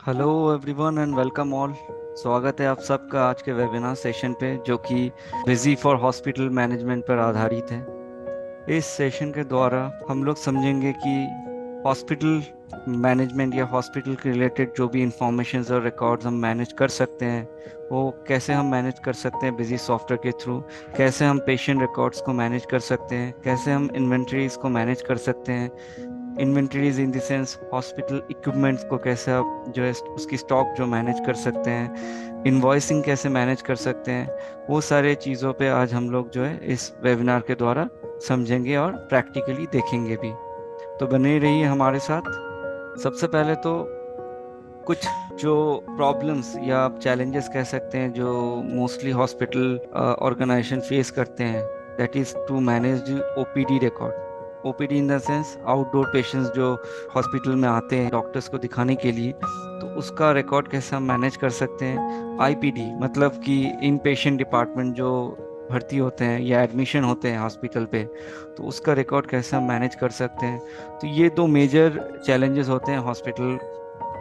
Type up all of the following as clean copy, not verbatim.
Hello everyone and welcome all. स्वागत है आप सबका आज के वेबिनार सेशन पे जो कि बिजी फॉर हॉस्पिटल मैनेजमेंट पर आधारित है। इस सेशन के द्वारा हम लोग समझेंगे कि हॉस्पिटल मैनेजमेंट या हॉस्पिटल के रिलेटेड जो भी इंफॉर्मेशन और रिकॉर्ड्स हम मैनेज कर सकते हैं वो कैसे हम मैनेज कर सकते हैं बिजी सॉफ्टवेयर के थ्रू। कैसे हम पेशेंट रिकॉर्ड्स को मैनेज कर सकते हैं, कैसे हम इन्वेंटरीज को मैनेज कर सकते हैं। Inventories in the sense hospital equipments को कैसे आप जो है उसकी स्टॉक जो मैनेज कर सकते हैं, इनवॉइसिंग कैसे मैनेज कर सकते हैं। वो सारे चीज़ों पे आज हम लोग जो है इस वेबिनार के द्वारा समझेंगे और प्रैक्टिकली देखेंगे भी। तो बने रहिए हमारे साथ। सबसे पहले तो कुछ जो प्रॉब्लम्स या आप चैलेंजेस कह सकते हैं जो मोस्टली हॉस्पिटल ऑर्गेनाइजेशन फेस करते हैं, that is to manage OPD record. OPD in the sense outdoor patients जो हॉस्पिटल में आते हैं डॉक्टर्स को दिखाने के लिए, तो उसका रिकॉर्ड कैसे हम मैनेज कर सकते हैं। आईपीडी मतलब कि इन पेशेंट डिपार्टमेंट जो भर्ती होते हैं या एडमिशन होते हैं हॉस्पिटल पे, तो उसका रिकॉर्ड कैसे हम मैनेज कर सकते हैं। तो ये दो मेजर चैलेंजेस होते हैं हॉस्पिटल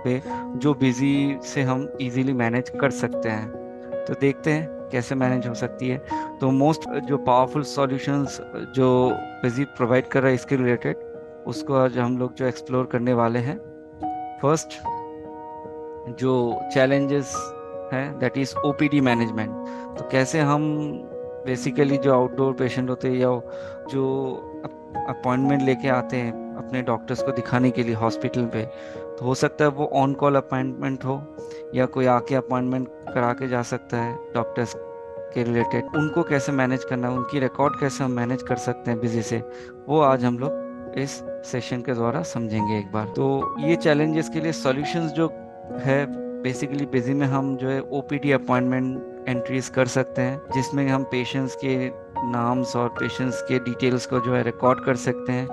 पे जो बिजी से हम इजीली मैनेज कर सकते हैं। तो देखते हैं कैसे मैनेज हो सकती है। तो मोस्ट जो पावरफुल सॉल्यूशंस जो बिजी प्रोवाइड कर रहा है इसके रिलेटेड, उसको आज हम लोग जो एक्सप्लोर करने वाले हैं। फर्स्ट जो चैलेंजेस है दैट इज ओपीडी मैनेजमेंट। तो कैसे हम बेसिकली जो आउटडोर पेशेंट होते हैं या जो अपॉइंटमेंट लेके आते हैं अपने डॉक्टर्स को दिखाने के लिए हॉस्पिटल पे, तो हो सकता है वो ऑन कॉल अपॉइंटमेंट हो या कोई आके अपॉइंटमेंट करा के जा सकता है डॉक्टर्स के रिलेटेड। उनको कैसे मैनेज करना है, उनकी रिकॉर्ड कैसे हम मैनेज कर सकते हैं बिजी से, वो आज हम लोग इस सेशन के द्वारा समझेंगे एक बार। तो ये चैलेंजेस के लिए सॉल्यूशंस जो है, बेसिकली बिजी में हम जो है ओपीडी अपॉइंटमेंट एंट्रीज कर सकते हैं जिसमें हम पेशेंट्स के नाम्स और पेशेंट्स के डिटेल्स को जो है रिकॉर्ड कर सकते हैं।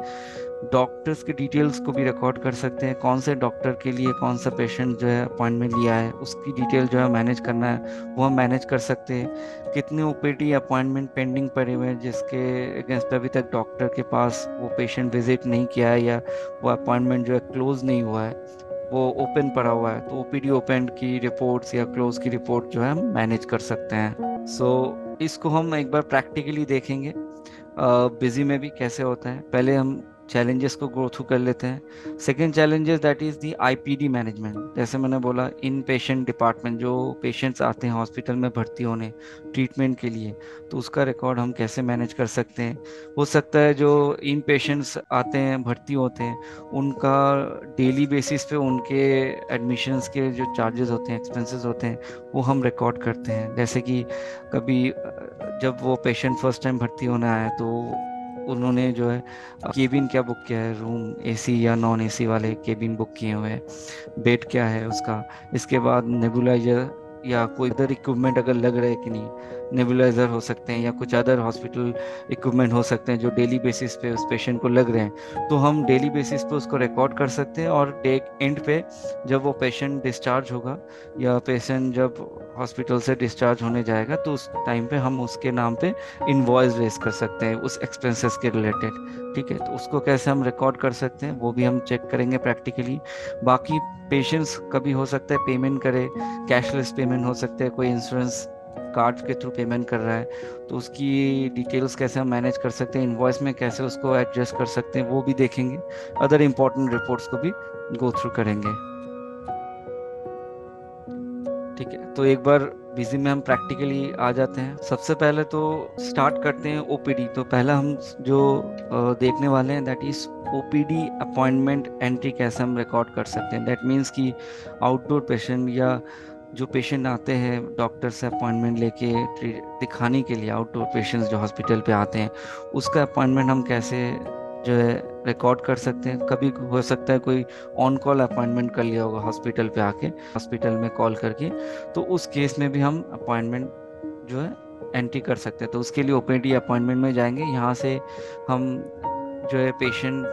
डॉक्टर्स के डिटेल्स को भी रिकॉर्ड कर सकते हैं, कौन से डॉक्टर के लिए कौन सा पेशेंट जो है अपॉइंटमेंट लिया है उसकी डिटेल जो है मैनेज करना है वो हम मैनेज कर सकते हैं। कितने ओपीडी अपॉइंटमेंट पेंडिंग पड़े हुए हैं जिसके अगेंस्ट अभी तक डॉक्टर के पास वो पेशेंट विजिट नहीं किया है या वो अपॉइंटमेंट जो है क्लोज नहीं हुआ है, वो ओपन पड़ा हुआ है, तो ओपीडी ओपन की रिपोर्ट्स या क्लोज की रिपोर्ट जो है हम मैनेज कर सकते हैं। इसको हम एक बार प्रैक्टिकली देखेंगे बिजी में भी कैसे होता है। पहले हम चैलेंजेस को गो थ्रू कर लेते हैं। Second challenges that is the IPD management. जैसे मैंने बोला इन पेशेंट डिपार्टमेंट जो पेशेंट्स आते हैं हॉस्पिटल में भर्ती होने ट्रीटमेंट के लिए, तो उसका रिकॉर्ड हम कैसे मैनेज कर सकते हैं। हो सकता है जो इन पेशेंट्स आते हैं भर्ती होते हैं उनका डेली बेसिस पे उनके एडमिशन्स के जो चार्जेस होते हैं एक्सपेंसेस होते हैं वो हम रिकॉर्ड करते हैं। जैसे कि कभी जब वो पेशेंट फर्स्ट टाइम भर्ती होने आया तो उन्होंने जो है केबिन क्या बुक किया है, रूम एसी या नॉन एसी वाले केबिन बुक किए हुए हैं, बेड क्या है उसका, इसके बाद नेबुलाइजर या कोई अदर इक्विपमेंट अगर लग रहा है कि नहीं, नेबुलाइजर हो सकते हैं या कुछ अदर हॉस्पिटल इक्विपमेंट हो सकते हैं जो डेली बेसिस पे उस पेशेंट को लग रहे हैं, तो हम डेली बेसिस पे उसको रिकॉर्ड कर सकते हैं। और डे एंड पे जब वो पेशेंट डिस्चार्ज होगा या पेशेंट जब हॉस्पिटल से डिस्चार्ज होने जाएगा तो उस टाइम पे हम उसके नाम पे इनवॉइस रेज कर सकते हैं उस एक्सपेंसेस के रिलेटेड। ठीक है, तो उसको कैसे हम रिकॉर्ड कर सकते हैं वो भी हम चेक करेंगे प्रैक्टिकली। बाकी पेशेंट्स कभी हो सकता है पेमेंट करे, कैशलेस पेमेंट हो सकता है, कोई इंश्योरेंस कार्ड के थ्रू पेमेंट कर रहा है, तो उसकी डिटेल्स कैसे हम मैनेज कर सकते हैं, इनवॉइस में कैसे उसको एडजस्ट कर सकते हैं वो भी देखेंगे। अदर इम्पोर्टेंट रिपोर्ट्स को भी गो थ्रू करेंगे। ठीक है, तो एक बार बिजी में हम प्रैक्टिकली आ जाते हैं। सबसे पहले तो स्टार्ट करते हैं ओपीडी। तो पहला हम जो देखने वाले हैं that is OPD appointment entry कैसे हम रिकॉर्ड कर सकते हैं। दैट मीन्स कि आउटडोर पेशेंट या जो पेशेंट आते हैं डॉक्टर से अपॉइंटमेंट लेके दिखाने के लिए, आउटडोर पेशेंट्स जो हॉस्पिटल पे आते हैं उसका अपॉइंटमेंट हम कैसे जो है रिकॉर्ड कर सकते हैं। कभी हो सकता है कोई ऑन कॉल अपॉइंटमेंट कर लिया होगा हॉस्पिटल पे आके, हॉस्पिटल में कॉल करके, तो उस केस में भी हम अपॉइंटमेंट जो है एंट्री कर सकते हैं। तो उसके लिए ओपीडी अपॉइंटमेंट में जाएंगे, यहाँ से हम जो है पेशेंट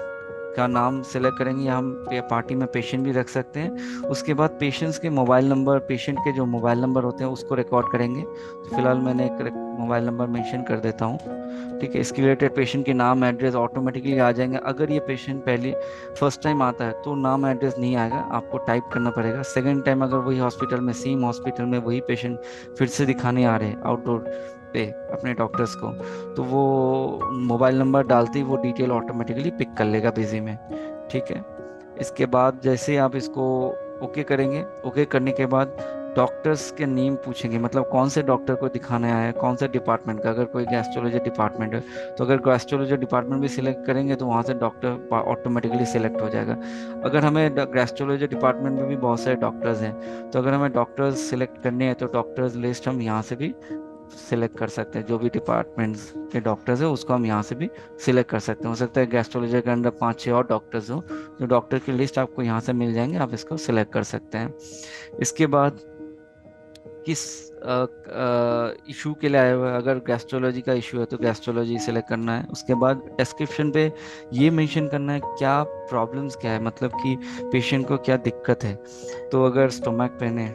का नाम सेलेक्ट करेंगे, या हम पार्टी में पेशेंट भी रख सकते हैं। उसके बाद पेशेंट्स के मोबाइल नंबर, पेशेंट के जो मोबाइल नंबर होते हैं उसको रिकॉर्ड करेंगे। तो फिलहाल मैंने एक मोबाइल नंबर मेंशन कर देता हूँ, ठीक है। इसके रिलेटेड पेशेंट के नाम एड्रेस ऑटोमेटिकली आ जाएंगे। अगर ये पेशेंट पहली फर्स्ट टाइम आता है तो नाम एड्रेस नहीं आएगा, आपको टाइप करना पड़ेगा। सेकेंड टाइम अगर वही हॉस्पिटल में, सेम हॉस्पिटल में वही पेशेंट फिर से दिखाने आ रहे हैं आउटडोर पे अपने डॉक्टर्स को, तो वो मोबाइल नंबर डालते ही वो डिटेल ऑटोमेटिकली पिक कर लेगा बिजी में, ठीक है। इसके बाद जैसे आप इसको ओके करेंगे, ओके करने के बाद डॉक्टर्स के नेम पूछेंगे, मतलब कौन से डॉक्टर को दिखाने आया है, कौन से डिपार्टमेंट का। अगर कोई गैस्ट्रोलॉजी डिपार्टमेंट है तो अगर गैस्ट्रोलॉजी डिपार्टमेंट भी सिलेक्ट करेंगे तो वहाँ से डॉक्टर ऑटोमेटिकली सिलेक्ट हो जाएगा। अगर हमें गैस्ट्रोलॉजी डिपार्टमेंट में भी बहुत सारे डॉक्टर्स हैं, तो अगर हमें डॉक्टर्स सिलेक्ट करने हैं तो डॉक्टर्स लिस्ट हम यहाँ से भी सिलेक्ट कर सकते हैं। जो भी डिपार्टमेंट्स के डॉक्टर्स है उसको हम यहाँ से भी सिलेक्ट कर सकते हैं। हो सकता है गैस्ट्रोलॉजी के अंदर 5-6 और डॉक्टर्स हो, जो डॉक्टर की लिस्ट आपको यहाँ से मिल जाएंगे, आप इसको सिलेक्ट कर सकते हैं। इसके बाद किस इशू के लिए आया हुआ है, अगर गैस्ट्रोलॉजी का इशू है तो गैस्ट्रोलॉजी सेलेक्ट करना है। उसके बाद डिस्क्रिप्शन पे ये मेंशन करना है क्या प्रॉब्लम्स क्या है, मतलब कि पेशेंट को क्या दिक्कत है। तो अगर स्टोमक पेन है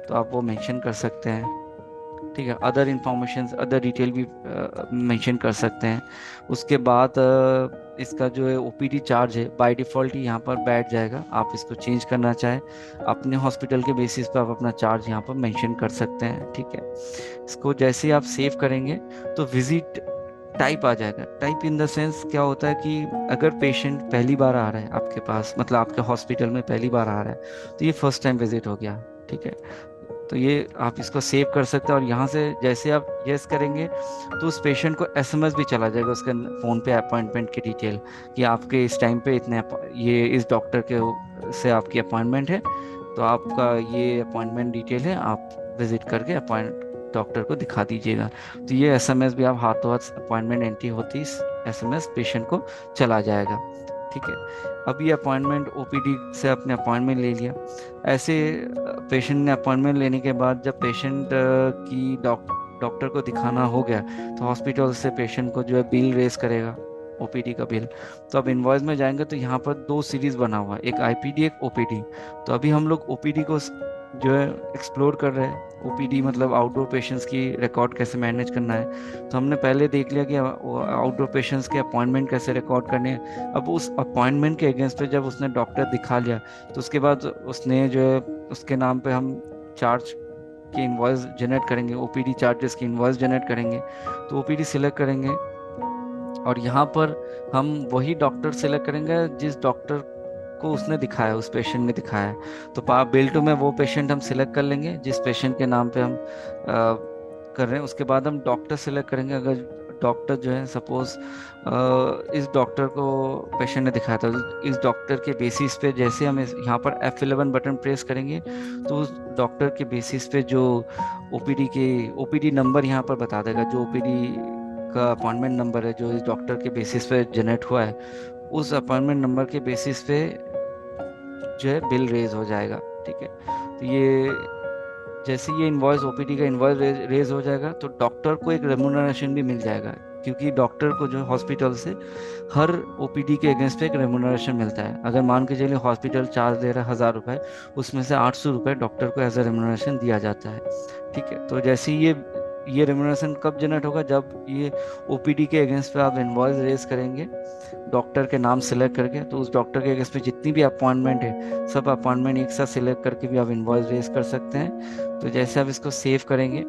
तो आप वो मेंशन कर सकते हैं, ठीक है। अदर इंफॉर्मेशन, अदर डिटेल भी मेंशन कर सकते हैं। उसके बाद इसका जो है ओपीडी चार्ज है बाय डिफ़ॉल्ट ही यहाँ पर बैठ जाएगा। आप इसको चेंज करना चाहें अपने हॉस्पिटल के बेसिस पर आप अपना चार्ज यहाँ पर मेंशन कर सकते हैं, ठीक है। इसको जैसे ही आप सेव करेंगे तो विजिट टाइप आ जाएगा। टाइप इन द सेंस क्या होता है कि अगर पेशेंट पहली बार आ रहा है आपके पास, मतलब आपके हॉस्पिटल में पहली बार आ रहा है, तो ये फर्स्ट टाइम विजिट हो गया, ठीक है। तो ये आप इसको सेव कर सकते हैं, और यहाँ से जैसे आप यस करेंगे तो उस पेशेंट को एसएमएस भी चला जाएगा उसके फ़ोन पे अपॉइंटमेंट की डिटेल, कि आपके इस टाइम पे इतने ये इस डॉक्टर के से आपकी अपॉइंटमेंट है, तो आपका ये अपॉइंटमेंट डिटेल है, आप विजिट करके अपॉइंट डॉक्टर को दिखा दीजिएगा। तो ये एसएमएस भी आप हाथों हाथ अपॉइंटमेंट एंट्री होती एसएमएस पेशेंट को चला जाएगा, ठीक है। अब ये अपॉइंटमेंट ओपीडी से आपने अपॉइंटमेंट ले लिया। ऐसे पेशेंट ने अपॉइंटमेंट लेने के बाद जब पेशेंट की डॉक्टर को दिखाना हो गया तो हॉस्पिटल से पेशेंट को जो है बिल रेज करेगा, ओपीडी का बिल। तो अब इनवॉइस में जाएंगे तो यहाँ पर 2 सीरीज बना हुआ है, एक आईपीडी एक ओपीडी। तो अभी हम लोग ओपीडी को जो है एक्सप्लोर कर रहे हैं। ओपीडी मतलब आउटडोर पेशेंट्स की रिकॉर्ड कैसे मैनेज करना है। तो हमने पहले देख लिया कि आउटडोर पेशेंट्स के अपॉइंटमेंट कैसे रिकॉर्ड करने हैं। अब उस अपॉइंटमेंट के अगेंस्ट पे जब उसने डॉक्टर दिखा लिया तो उसके बाद उसने जो है उसके नाम पे हम चार्ज की इनवॉइस जनरेट करेंगे, ओपीडी चार्जेस की इनवॉइस जनरेट करेंगे। तो ओपीडी सिलेक्ट करेंगे और यहाँ पर हम वही डॉक्टर सिलेक्ट करेंगे जिस डॉक्टर को उसने दिखाया, उस पेशेंट ने दिखाया है। तो बिल टू में वो पेशेंट हम सिलेक्ट कर लेंगे जिस पेशेंट के नाम पे हम कर रहे हैं। उसके बाद हम डॉक्टर सिलेक्ट करेंगे। अगर डॉक्टर जो है सपोज इस डॉक्टर को पेशेंट ने दिखाया था, इस डॉक्टर के बेसिस पे जैसे हम यहाँ पर F11 बटन प्रेस करेंगे तो उस डॉक्टर के बेसिस पे जो ओपीडी नंबर यहाँ पर बता देगा, जो ओपीडी का अपॉइंटमेंट नंबर है जो इस डॉक्टर के बेसिस पे जनरेट हुआ है, उस अपॉइंटमेंट नंबर के बेसिस पे जो है बिल रेज हो जाएगा, ठीक है। तो ये जैसे ये इनवॉइस ओपीडी का इनवॉइस रेज हो जाएगा तो डॉक्टर को एक रेम्यूनरेशन भी मिल जाएगा, क्योंकि डॉक्टर को जो हॉस्पिटल से हर ओपीडी के अगेंस्ट पे एक रेम्यूनरेशन मिलता है। अगर मान के चलिए हॉस्पिटल चार्ज दे रहा है 1000 रुपये, उसमें से 800 रुपये डॉक्टर को एज ए रेम्यूनरेशन दिया जाता है, ठीक है। तो जैसे ये रेम्यूनरेशन कब जनरेट होगा, जब ये ओपीडी के अगेंस्ट पे आप इनवॉइस रेज करेंगे डॉक्टर के नाम सेलेक्ट करके। तो उस डॉक्टर के अगेंस्ट पे जितनी भी अपॉइंटमेंट है सब अपॉइंटमेंट एक साथ सिलेक्ट करके भी आप इनवॉइस रेज कर सकते हैं। तो जैसे आप इसको सेव करेंगे,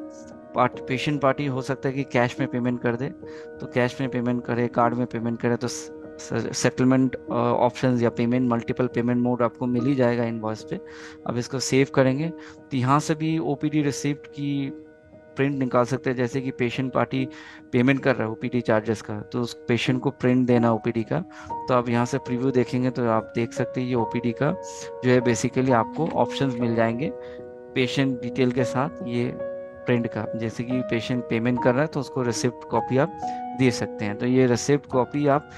पेशेंट पार्टी हो सकता है कि कैश में पेमेंट कर दे, तो कैश में पेमेंट करे, कार्ड में पेमेंट करे, तो सेटलमेंट ऑप्शंस या पेमेंट मल्टीपल पेमेंट मोड आपको मिल ही जाएगा इनवॉइस पे। अब इसको सेव करेंगे तो यहाँ से भी ओपीडी रिसिप्ट की प्रिंट निकाल सकते हैं। जैसे कि पेशेंट पार्टी पेमेंट कर रहा है ओपीडी चार्जेस का, तो उस पेशेंट को प्रिंट देना ओपीडी का। तो आप यहाँ से प्रीव्यू देखेंगे तो आप देख सकते हैं ये ओपीडी का जो है बेसिकली आपको ऑप्शंस मिल जाएंगे पेशेंट डिटेल के साथ, ये प्रिंट का। जैसे कि पेशेंट पेमेंट कर रहा है तो उसको रिसिप्ट कॉपी आप दे सकते हैं। तो ये रिसिप्ट कॉपी आप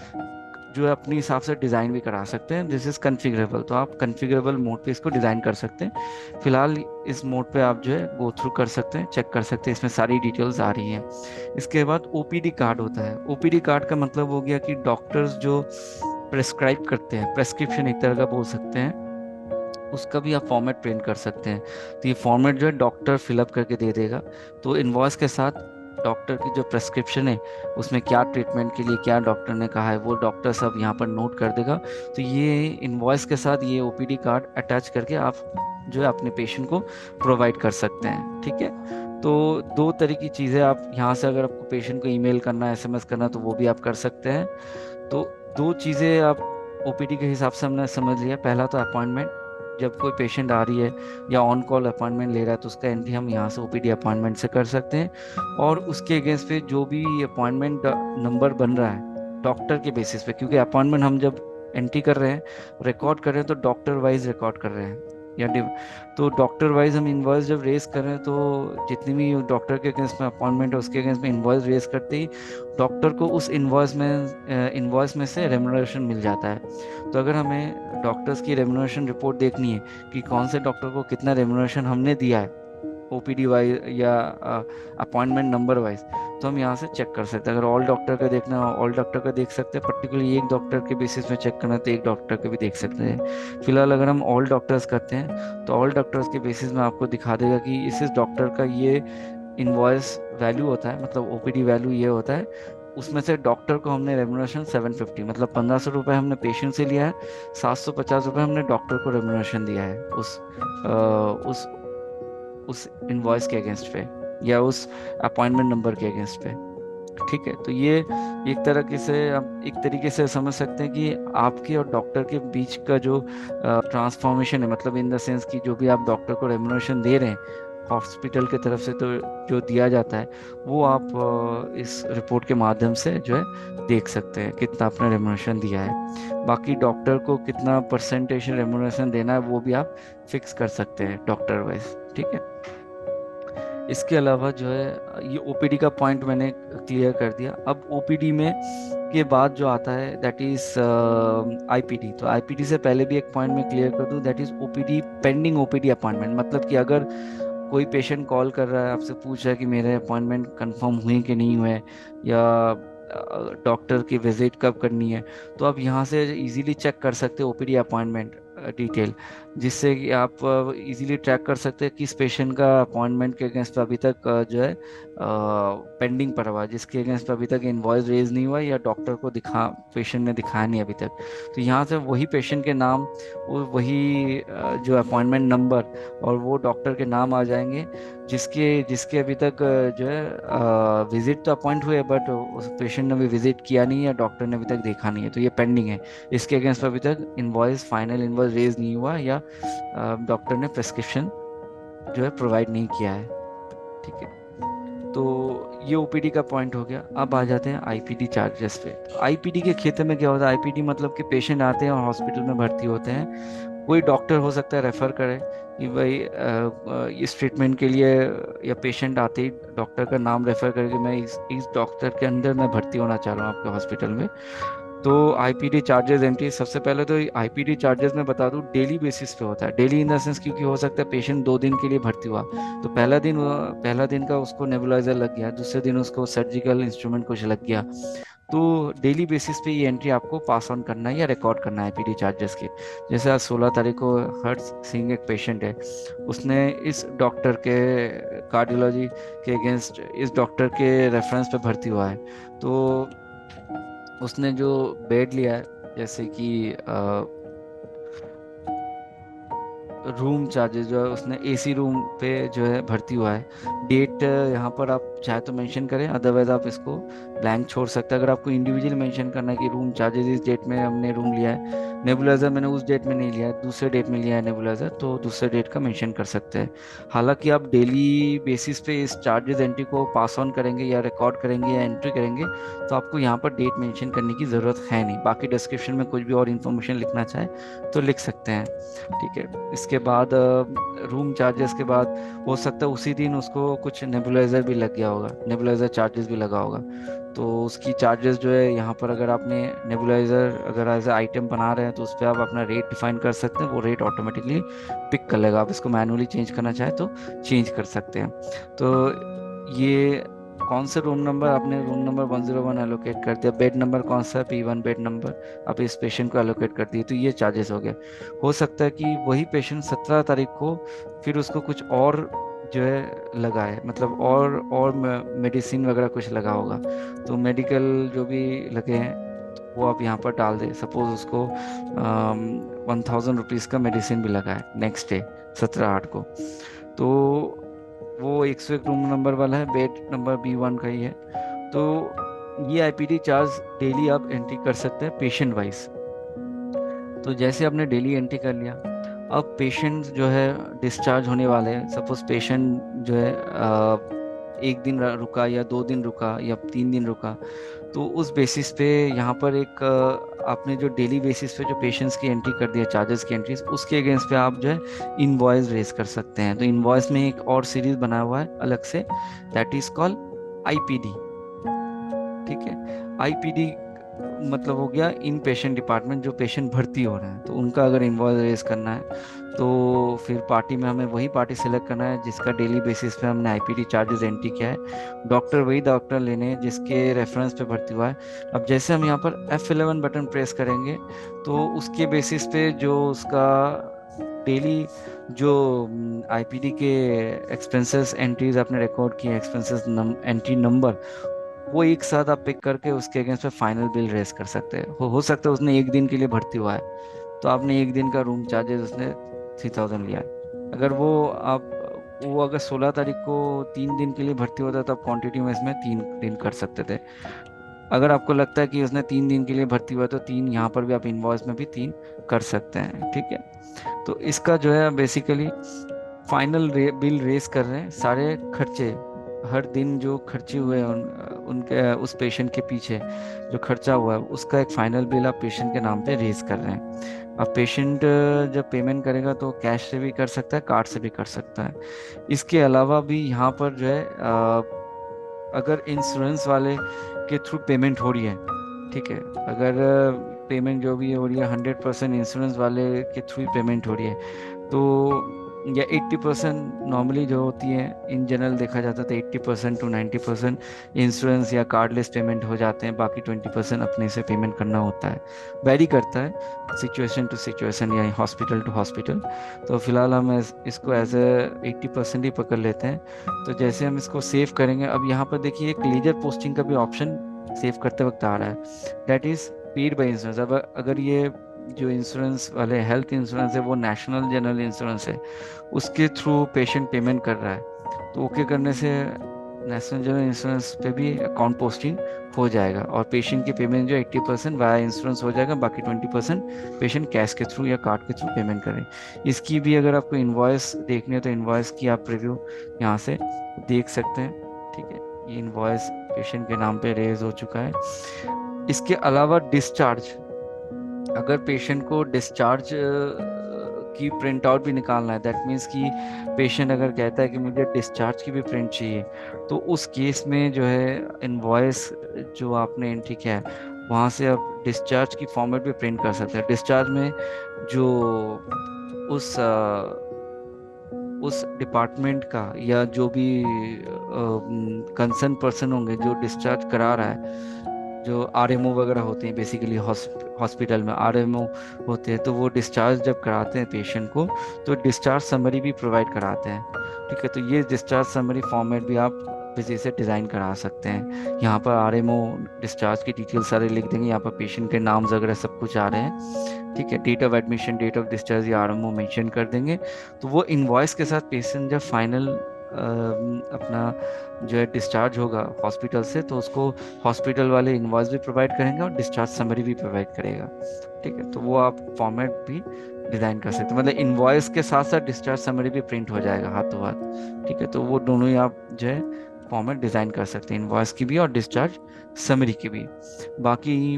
जो है अपने हिसाब से डिज़ाइन भी करा सकते हैं। दिस इज़ कन्फिगरेबल, तो आप कन्फिगरेबल मोड पे इसको डिज़ाइन कर सकते हैं। फिलहाल इस मोड पे आप जो है गो थ्रू कर सकते हैं, चेक कर सकते हैं, इसमें सारी डिटेल्स आ रही हैं। इसके बाद ओपीडी कार्ड होता है। ओपीडी कार्ड का मतलब हो गया कि डॉक्टर्स जो प्रेस्क्राइब करते हैं, प्रेस्क्रिप्शन एक तरह का बोल सकते हैं, उसका भी आप फॉर्मेट प्रिंट कर सकते हैं। तो ये फॉर्मेट जो है डॉक्टर फिलअप करके दे देगा। तो इनवॉइस के साथ डॉक्टर की जो प्रेस्क्रिप्शन है उसमें क्या ट्रीटमेंट के लिए क्या डॉक्टर ने कहा है वो डॉक्टर सब यहाँ पर नोट कर देगा। तो ये इनवॉइस के साथ ये ओपीडी कार्ड अटैच करके आप जो है अपने पेशेंट को प्रोवाइड कर सकते हैं। ठीक है, तो दो तरह की चीज़ें आप यहाँ से, अगर आपको पेशेंट को ईमेल करना है, एसएमएस करना है, तो वो भी आप कर सकते हैं। तो दो चीज़ें आप ओपीडी के हिसाब से हमने समझ लिया। पहला तो अपॉइंटमेंट, जब कोई पेशेंट आ रही है या ऑन कॉल अपॉइंटमेंट ले रहा है तो उसका एंट्री हम यहाँ से ओपीडी अपॉइंटमेंट से कर सकते हैं। और उसके अगेंस्ट पे जो भी अपॉइंटमेंट नंबर बन रहा है डॉक्टर के बेसिस पे, क्योंकि अपॉइंटमेंट हम जब एंट्री कर रहे हैं, रिकॉर्ड कर रहे हैं, तो डॉक्टर वाइज रिकॉर्ड कर रहे हैं या तो डॉक्टर वाइज हम इनवॉइस जब रेज कर रहे हैं तो जितनी भी डॉक्टर के अगेंस्ट में अपॉइंटमेंट है उसके अगेंस्ट में इनवॉइस रेज करते ही डॉक्टर को उस इनवॉइस में से रेम्युनरेशन मिल जाता है। तो अगर हमें डॉक्टर्स की रेम्युनरेशन रिपोर्ट देखनी है कि कौन से डॉक्टर को कितना रेम्युनरेशन हमने दिया है ओपीडी वाइज या अपॉइंटमेंट नंबर वाइज, तो हम यहाँ से चेक कर सकते हैं। अगर ऑल डॉक्टर का देखना है ऑल डॉक्टर का देख सकते हैं, पर्टिकुलरली एक डॉक्टर के बेसिस में चेक करना है तो एक डॉक्टर का भी देख सकते हैं। फिलहाल अगर हम ऑल डॉक्टर्स करते हैं तो ऑल डॉक्टर्स के बेसिस में आपको दिखा देगा कि इस डॉक्टर का ये इनवॉइस वैल्यू होता है, मतलब ओपीडी वैल्यू ये होता है। उसमें से डॉक्टर को हमने रेम्युनरेशन 750, मतलब 1500 रुपये हमने पेशेंट से लिया है, 750 रुपये हमने डॉक्टर को रेम्युनरेशन दिया है उस इनवॉइस के अगेंस्ट पे या उस अपॉइंटमेंट नंबर के अगेंस्ट पे। ठीक है, तो ये एक तरह से आप एक तरीके से समझ सकते हैं कि आपके और डॉक्टर के बीच का जो ट्रांसफॉर्मेशन है, मतलब इन द सेंस कि जो भी आप डॉक्टर को रेम्युनरेशन दे रहे हैं हॉस्पिटल की तरफ से, तो जो दिया जाता है वो आप इस रिपोर्ट के माध्यम से जो है देख सकते हैं कितना आपने रेम्युनरेशन दिया है। बाकी डॉक्टर को कितना परसेंटेज रेम्युनरेशन देना है वो भी आप फिक्स कर सकते हैं डॉक्टर वाइज। ठीक है, इसके अलावा जो है ये ओपीडी का पॉइंट मैंने क्लियर कर दिया। अब ओपीडी में के बाद जो आता है दैट इज आईपीडी। तो आईपीडी से पहले भी एक पॉइंट मैं क्लियर कर दूं, that is OPD pending OPD appointment. मतलब कि अगर कोई पेशेंट कॉल कर रहा है, आपसे पूछ रहा है कि मेरे अपॉइंटमेंट कंफर्म हुए कि नहीं हुए या डॉक्टर की विजिट कब करनी है, तो आप यहाँ से इजीली चेक कर सकते हो ओपीडी अपॉइंटमेंट डिटेल, जिससे कि आप इजीली ट्रैक कर सकते हैं किस पेशेंट का अपॉइंटमेंट के अगेंस्ट अभी तक जो है पेंडिंग पड़ा हुआ है, जिसके अगेंस्ट अभी तक इनवॉइस रेज नहीं हुआ या डॉक्टर को पेशेंट ने दिखाया नहीं अभी तक। तो यहाँ से वही पेशेंट के नाम, वही जो अपॉइंटमेंट नंबर और वो डॉक्टर के नाम आ जाएंगे जिसके अभी तक जो है विजिट तो अपॉइंट हुए बट उस पेशेंट ने भी विजिट किया नहीं या डॉक्टर ने अभी तक देखा नहीं है, तो ये पेंडिंग है। इसके अगेंस्ट अभी तक फाइनल इनवॉइस रेज नहीं हुआ या डॉक्टर ने प्रेस्क्रिप्शन जो है प्रोवाइड नहीं किया है। ठीक है, तो ये ओपीडी का पॉइंट हो गया। अब आ जाते हैं आईपीडी चार्जेस पे। आईपीडी के क्षेत्र में क्या होता है, आईपीडी मतलब कि पेशेंट आते हैं और हॉस्पिटल में भर्ती होते हैं, कोई डॉक्टर हो सकता है रेफर करे कि भाई इस ट्रीटमेंट के लिए, या पेशेंट आते ही डॉक्टर का नाम रेफर करके मैं इस डॉक्टर के अंदर मैं भर्ती होना चाह रहा हूँ आपके हॉस्पिटल में। तो आईपीडी चार्जेस एंट्री, सबसे पहले तो आईपीडी चार्जेस मैं बता दूं डेली बेसिस पे होता है। डेली इन द सेंस क्योंकि हो सकता है पेशेंट 2 दिन के लिए भर्ती हुआ, तो पहला दिन का उसको नेबुलाइजर लग गया, दूसरे दिन उसको सर्जिकल इंस्ट्रूमेंट कुछ लग गया, तो डेली बेसिस पे ये एंट्री आपको पास ऑन करना है या रिकॉर्ड करना है आईपीडी चार्जेस के। जैसे आज 16 तारीख को हर्ष सिंह एक पेशेंट है, उसने इस डॉक्टर के कार्डियोलॉजी के अगेंस्ट इस डॉक्टर के रेफरेंस पे भर्ती हुआ है, तो उसने जो बेड लिया है, जैसे कि रूम चार्जेस जो है उसने एसी रूम पे जो है भर्ती हुआ है। डेट यहाँ पर आप चाहे तो मेंशन करें, अदरवाइज आप इसको ब्लैंक छोड़ सकते हैं। अगर आपको इंडिविजुअल मेंशन करना है कि रूम चार्जेस इस डेट में हमने रूम लिया है, नेबुलाइजर मैंने उस डेट में नहीं लिया है, दूसरे डेट में लिया है नेबुलाइजर, तो दूसरे डेट का मेंशन कर सकते हैं। हालांकि आप डेली बेसिस पे इस चार्जेस एंट्री को पास ऑन करेंगे या रिकॉर्ड करेंगे या एंट्री करेंगे, तो आपको यहाँ पर डेट मेंशन करने की ज़रूरत है नहीं। बाकी डिस्क्रिप्शन में कुछ भी और इन्फॉर्मेशन लिखना चाहे तो लिख सकते हैं। ठीक है, इसके बाद रूम चार्जेस के बाद हो सकता है उसी दिन उसको कुछ नेबुलाइजर भी लग गया होगा, नेबुलाइजर चार्जेस भी लगा होगा, तो उसकी चार्जेस जो है यहाँ पर अगर आपने नेबुलाइजर अगर एज ए आइटम बना रहे हैं तो उस पर आप अपना रेट डिफाइन कर सकते हैं, वो रेट ऑटोमेटिकली पिक कर लेगा। आप इसको मैनुअली चेंज करना चाहे तो चेंज कर सकते हैं। तो ये कौन से रूम नंबर, आपने रूम नंबर 101 एलोकेट कर दिया, बेड नंबर कौन सा है, P1 बेड नंबर आप इस पेशेंट को एलोकेट कर दिए, तो ये चार्जेस हो गए। हो सकता है कि वही पेशेंट 17 तारीख को फिर उसको कुछ और जो है लगा है, मतलब और मेडिसिन वगैरह कुछ लगा होगा, तो मेडिकल जो भी लगे हैं वो आप यहाँ पर डाल दें। सपोज उसको 1000 रुपीज़ का मेडिसिन भी लगा है नेक्स्ट डे 17/8 को, तो वो 101 रूम नंबर वाला है, बेड नंबर B1 का ही है। तो ये आईपीडी चार्ज डेली आप एंट्री कर सकते हैं पेशेंट वाइज। तो जैसे आपने डेली एंट्री कर लिया, अब पेशेंट जो है डिस्चार्ज होने वाले हैं, सपोज पेशेंट जो है 1 दिन रुका या 2 दिन रुका या 3 दिन रुका, तो उस बेसिस पे यहाँ पर एक आपने जो डेली बेसिस पे जो पेशेंट्स की एंट्री कर दिया, चार्जेस की एंट्रीज, उसके अगेंस्ट पे आप जो है इनवॉइस रेज कर सकते हैं। तो इनवॉइस में एक और सीरीज बना हुआ है अलग से, दैट इज कॉल्ड आईपीडी। ठीक है, आईपीडी मतलब हो गया इन पेशेंट डिपार्टमेंट, जो पेशेंट भर्ती हो रहे हैं, तो उनका अगर इनवॉइस रेज करना है तो फिर पार्टी में हमें वही पार्टी सिलेक्ट करना है जिसका डेली बेसिस पे हमने आईपीडी चार्जेस एंट्री किया है। डॉक्टर वही डॉक्टर लेने हैं जिसके रेफरेंस पे भर्ती हुआ है। अब जैसे हम यहाँ पर F11 बटन प्रेस करेंगे तो उसके बेसिस पे जो उसका डेली जो आईपीडी के एक्सपेंसेस एंट्रीज आपने रिकॉर्ड किए, एक्सपेंसेस एंट्री नंबर, वो एक साथ आप पिक करके उसके अगेंस्ट पे फाइनल बिल रेस कर सकते हैं। हो सकता है उसने 1 दिन के लिए भर्ती हुआ है, तो आपने 1 दिन का रूम चार्जेस उसने 3000 लिया है। अगर वो अगर 16 तारीख को 3 दिन के लिए भर्ती होता है तो आप क्वांटिटी में इसमें 3 दिन कर सकते थे। अगर आपको लगता है कि उसने 3 दिन के लिए भर्ती हुआ है तो 3 यहाँ पर भी आप इनवॉइस में भी 3 कर सकते हैं। ठीक है, तो इसका जो है बेसिकली फाइनल बिल रेस कर रहे हैं, सारे खर्चे हर दिन जो खर्चे हुए हैं उनके उस पेशेंट के पीछे जो खर्चा हुआ है उसका एक फाइनल बिल आप पेशेंट के नाम पे रेज कर रहे हैं। अब पेशेंट जब पेमेंट करेगा तो कैश से भी कर सकता है, कार्ड से भी कर सकता है। इसके अलावा भी यहाँ पर जो है अगर इंश्योरेंस वाले के थ्रू पेमेंट हो रही है, ठीक है, अगर पेमेंट जो भी हो रही है 100% इंश्योरेंस वाले के थ्रू पेमेंट हो रही है, तो या 80% नॉर्मली जो होती है, इन जनरल देखा जाता है तो 80% to 90% इंश्योरेंस या कार्डलेस पेमेंट हो जाते हैं, बाकी 20% अपने से पेमेंट करना होता है। वेरी करता है सिचुएशन टू सिचुएशन या हॉस्पिटल टू हॉस्पिटल। तो फिलहाल हम इसको एज ए 80% ही पकड़ लेते हैं। तो जैसे हम इसको सेव करेंगे, अब यहाँ पर देखिए एक लीजर पोस्टिंग का भी ऑप्शन सेव करते वक्त आ रहा है, that is paid by insurance. अब अगर ये जो इंश्योरेंस वाले हेल्थ इंश्योरेंस है वो नेशनल जनरल इंश्योरेंस है, उसके थ्रू पेशेंट पेमेंट कर रहा है, तो ओके करने से नेशनल जनरल इंश्योरेंस पे भी अकाउंट पोस्टिंग हो जाएगा और पेशेंट की पेमेंट जो 80% वाया इंश्योरेंस हो जाएगा, बाकी 20% पेशेंट कैश के थ्रू या कार्ड के थ्रू पेमेंट करें। इसकी भी अगर आपको इनवॉइस देखनी है तो इनवॉइस की आप रिव्यू यहाँ से देख सकते हैं। ठीक है, ये इनवॉइस पेशेंट के नाम पे रेज हो चुका है। इसके अलावा डिस्चार्ज, अगर पेशेंट को डिस्चार्ज की प्रिंट आउट भी निकालना है, दैट मीन्स कि पेशेंट अगर कहता है कि मुझे डिस्चार्ज की भी प्रिंट चाहिए, तो उस केस में जो है इनवॉइस जो आपने एंट्री किया है वहाँ से आप डिस्चार्ज की फॉर्मेट भी प्रिंट कर सकते हैं। डिस्चार्ज में जो उस डिपार्टमेंट का या जो भी कंसर्न पर्सन होंगे जो डिस्चार्ज करा रहा है, जो आरएमओ वगैरह होते हैं, बेसिकली हॉस्पिटल में आरएमओ होते हैं, तो वो डिस्चार्ज जब कराते हैं पेशेंट को तो डिस्चार्ज समरी भी प्रोवाइड कराते हैं। ठीक है, तो ये डिस्चार्ज समरी फॉर्मेट भी आप बिजी से डिज़ाइन करा सकते हैं। यहाँ पर आरएमओ डिस्चार्ज की डिटेल सारे लिख देंगे, यहाँ पर पेशेंट के नाम वगैरह सब कुछ आ रहे हैं। ठीक है, date of admission, date of discharge ये आरएमओ मेंशन कर देंगे। तो वो इनवॉइस के साथ पेशेंट जब फाइनल अपना जो है डिस्चार्ज होगा हॉस्पिटल से, तो उसको हॉस्पिटल वाले इनवॉइस भी प्रोवाइड करेंगे और डिस्चार्ज समरी भी प्रोवाइड करेगा। ठीक है, तो वो आप फॉर्मेट भी डिज़ाइन कर सकते हैं, मतलब इनवॉइस के साथ साथ डिस्चार्ज समरी भी प्रिंट हो जाएगा हाथों हाथ। ठीक है, तो वो दोनों ही आप जो है फॉर्मेट डिज़ाइन कर सकते हैं, इनवॉइस की भी और डिस्चार्ज समरी की भी। बाकी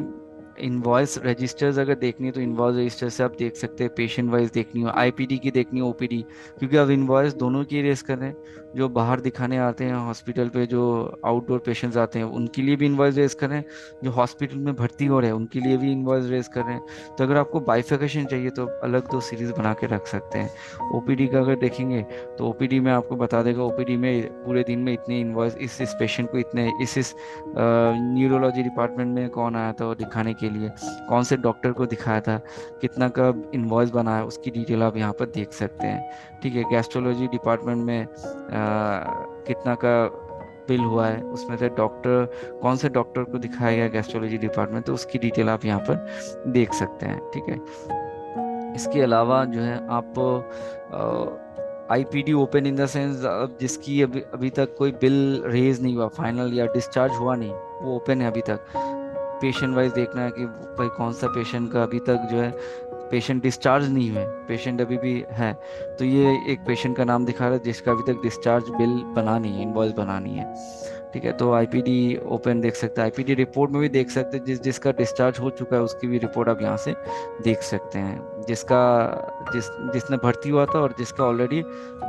इनवॉइस रजिस्टर्स अगर देखनी है तो इनवॉइस रजिस्टर से आप देख सकते हैं, पेशेंट वाइज देखनी हो, आईपीडी की देखनी हो, ओपीडी, क्योंकि अब इनवॉइस दोनों की रेस कर रहे हैं। जो बाहर दिखाने आते हैं हॉस्पिटल पे, जो आउटडोर पेशेंट्स आते हैं उनके लिए भी इनवॉइस रेस कर रहे हैं, जो हॉस्पिटल में भर्ती हो रहे हैं उनके लिए भी इनवॉइस रेस कर रहे हैं। तो अगर आपको बाइफिकेशन चाहिए तो अलग दो सीरीज बना के रख सकते हैं। ओपीडी का अगर देखेंगे तो ओपीडी में आपको बता देगा ओपीडी में पूरे दिन में इतने इनवॉइस, इस पेशेंट को इतने, इस न्यूरोलॉजी डिपार्टमेंट में कौन आया था वो दिखाने के लिए, कौन से डॉक्टर को दिखाया था, कितना का इनवॉइस बना है, उसकी डिटेल आप यहाँ पर देख सकते हैं। ठीक है, गैस्ट्रोलॉजी डिपार्टमेंट में कितना का बिल हुआ है, उसमें से डॉक्टर, कौन से डॉक्टर को दिखाया गया गैस्ट्रोलॉजी डिपार्टमेंट, तो उसकी डिटेल आप यहाँ पर देख सकते हैं। ठीक है, इसके अलावा जो है आप IPD open in the sense, जिसकी अभी अभी तक कोई बिल रेज नहीं हुआ फाइनल या डिस्चार्ज हुआ नहीं, वो ओपन है अभी तक। पेशेंट वाइज देखना है कि भाई कौन सा पेशेंट का अभी तक जो है पेशेंट डिस्चार्ज नहीं हुए, पेशेंट अभी भी है, तो ये एक पेशेंट का नाम दिखा रहा है जिसका अभी तक डिस्चार्ज बिल बना नहीं है, इनवॉइस बना नहीं है। ठीक है, तो आईपीडी ओपन देख सकते हैं, आईपीडी रिपोर्ट में भी देख सकते हैं, जिसका डिस्चार्ज हो चुका है उसकी भी रिपोर्ट आप यहाँ से देख सकते हैं, जिसने भर्ती हुआ था और जिसका ऑलरेडी